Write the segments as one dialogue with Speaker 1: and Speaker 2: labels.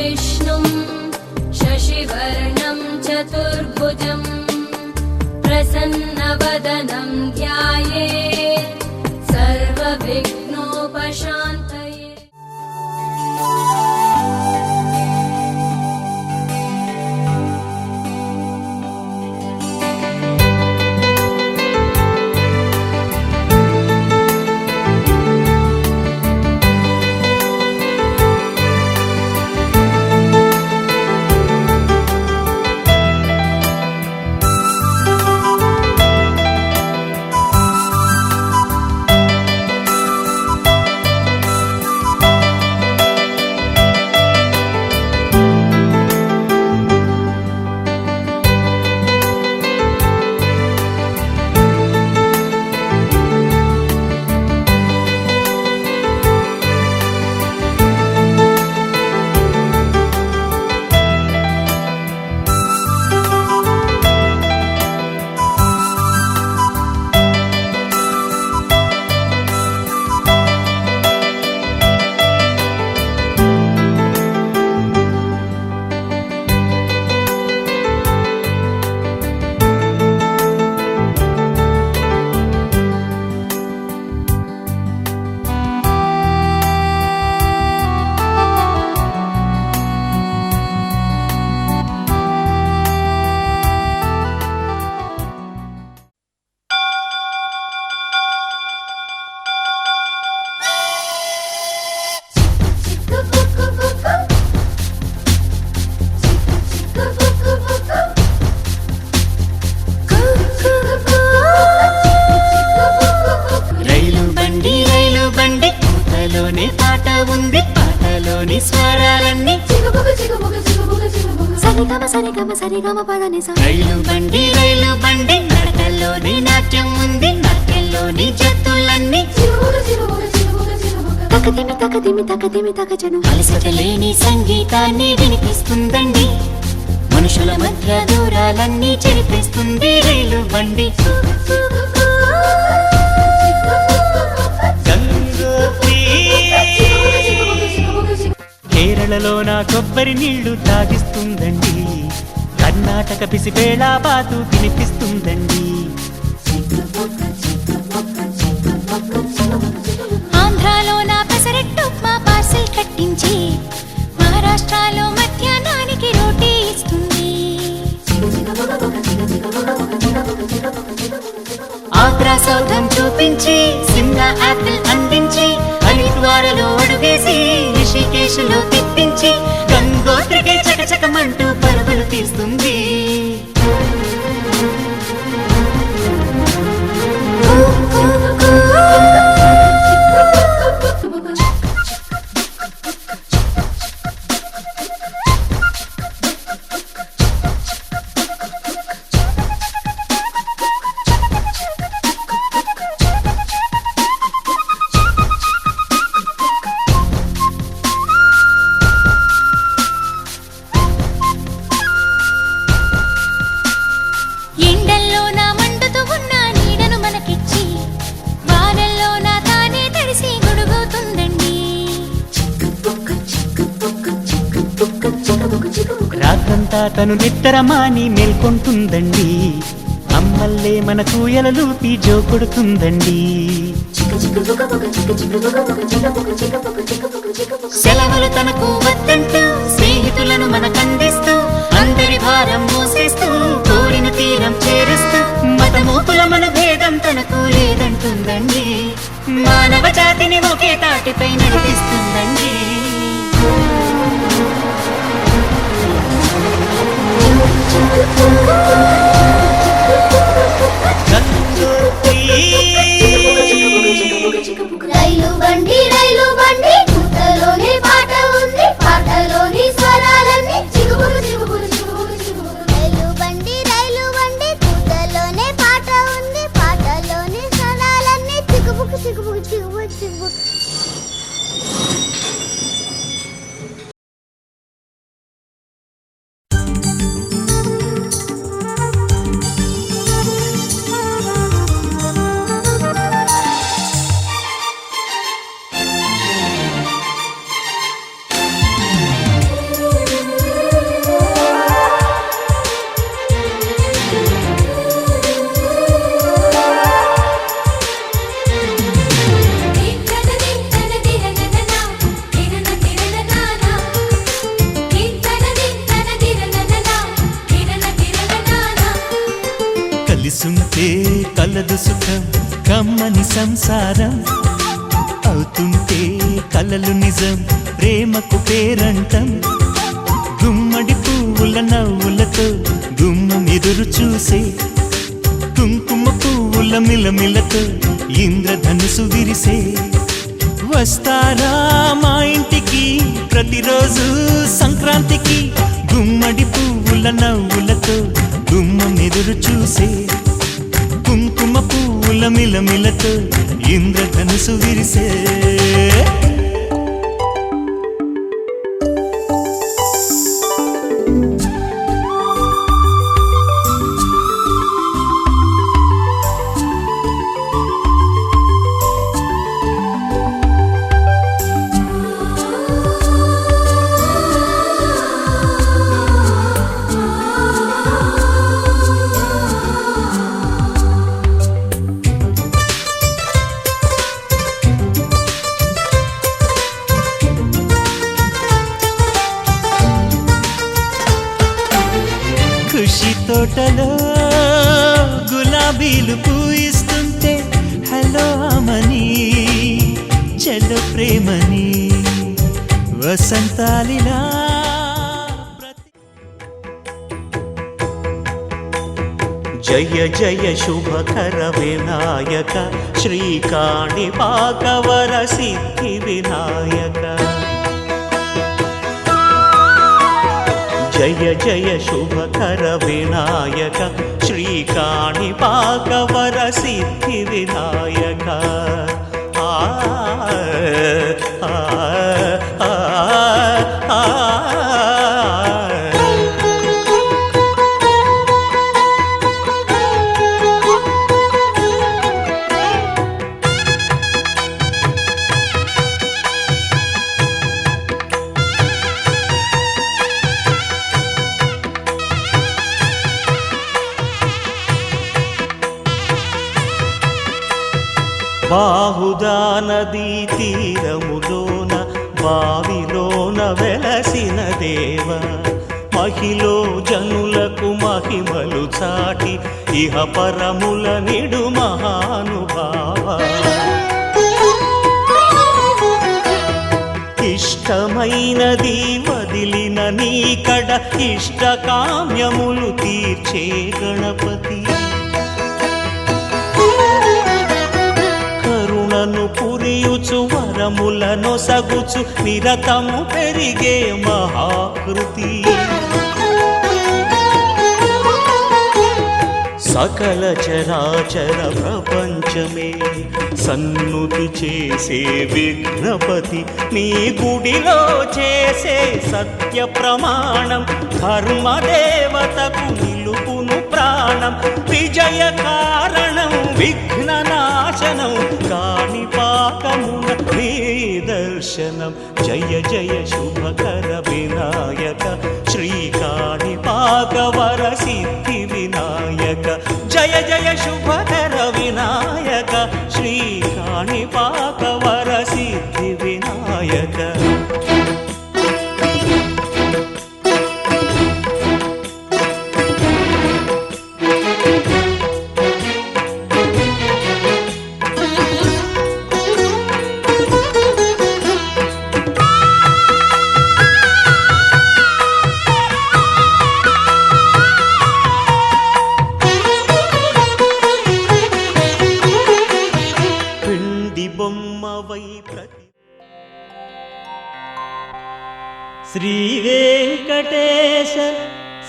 Speaker 1: विष्णुं शशिवर्णं चतुर्भुजं प्रसन्नवदनं ध्यायेत् सर्वविघ्नोपशान्तये।
Speaker 2: రైలు బండి నడకల్లోని నాట్యం ఉంది, నాట్యంలోని జత్తులన్నీ తకదిమి తకజను అలసటలేని సంగీతాన్ని వినిపిస్తుందండి. మనుషుల మధ్య దూరాలన్నీ చెరిపిస్తుంది రైలు బండి. కేరళలో నా కొబ్బరి నీళ్లు తాగిస్తుందండి, కర్ణాటక పిసిబేళా బాతు తినిపిస్తుందండి.
Speaker 3: ఆంధ్రాలో నా పెసరట్టు మా పార్సిల్ కట్టించి, మహారాష్ట్రలో మధ్యాహ్నానికి రోటీ ఇస్తుంది.
Speaker 2: ఆగ్రా సౌధం చూపించి, సిమ్లా యాపిల్ అందించి, హరిద్వారలో అడుగేసి, రిషికేశ్లో తిప్పించి, గంగోత్రికి చకచకమంటూ పరుగులు తీస్తుంది. రాత్రంతా తను నిద్రమాని మేల్కొంటుందండి, అమ్మల్లే మన కూయలలూపి జో కొడుతుందండి. సెలవులు తనకు వద్దంటూ స్నేహితులను మనకందిస్తూ, అందరి భారం మోసేస్తూ, కోరిన తీరం చేరుస్తూ, మతమూపుల మన భేదం తనకు లేదంటుందండి. మానవ జాతిని ఒకే తాటిపై నడిపిస్తుందండి.
Speaker 4: రైలు బండి పుట్టలోని పాట ఉంది, పాటలోని స్వరాలన్నీ చిగుబులు చిగుబులు చిగుబులు చిగుబులు. రైలు బండి పుట్టలోనే పాట ఉంది, పాటలోని స్వరాలన్నీ చిగుబుకు చిగుబుకు చిగుబుకు చిగుబుకు.
Speaker 5: కలదు సుఖం కమ్మని సంసారం అవుతుంటే కలలు నిజం ప్రేమకు పేరంటం గుమ్మడి పువ్వుల నవ్వులతో గుమ్మం ఎదురు చూసే కుంకుమ పువ్వుల మిలమిలతో ఇంద్రధనుసు విరిసే వస్తారా మా ఇంటికి ప్రతిరోజు సంక్రాంతికి గుమ్మడి పువ్వుల నవ్వులతో గుమ్మం ఎదురు చూసే కుంకుమ పువ్వుల మిలమిలతో ఇంద్రధనుసు విరిసే ఖుషి తోటలో గులాబీలు పూయిస్తుంటే హలో అమని చెల్లు ప్రేమని వసంతాలిలా జయ జయ శుభకర వినాయక శ్రీకాణిపాకవర సిద్ధి వినాయక జయ జయ శుభకర వినాయక శ్రీకాణిపాకవర సిద్ధి వినాయక ఆ ఆ ఆ ఆ బాహుదా నదీ తీరములోన బావిలోన వెలసిన దేవ మహిలో జనులకు మహిమలు చాటి ఇహ పరముల నిడు మహానుభావ ఇష్టమైనది వదిలిన నీకడ ఇష్ట కామ్యములు తీర్చే గణపతి కరుణను పురియుచు వరములను సగుచు నిరతము పెరిగే మహాకృతి సకల చరాచర ప్రపంచమే సన్నుతి చేసే విఘ్నపతి నీ గుడిలో చేసే సత్య ప్రమాణం ధర్మదేవతకు నిలుపును ప్రాణం విజయ కారణం విఘ్న నాశనం కాణిపాకమున నీ దర్శనం జయ జయ శుభకర వినాయక శ్రీకాణిపాకవర సిద్ధి వినాయక జయ జయ శుభకర వినాయక శ్రీకాణిపాకవర సిద్ధి వినాయక శ్రీ వెంకటేశ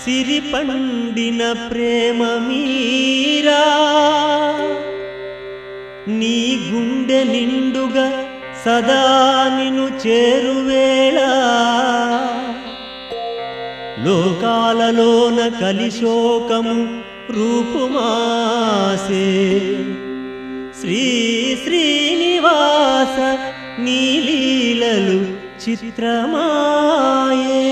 Speaker 5: సిరి పండిన ప్రేమ మీరా నీ గుండె నిండుగా సదా నిన్ను చేరువేళ లోకాలలోన కలిశోకము రూపుమాసే శ్రీ శ్రీనివాస నీ లీలలు చిత్రమాయే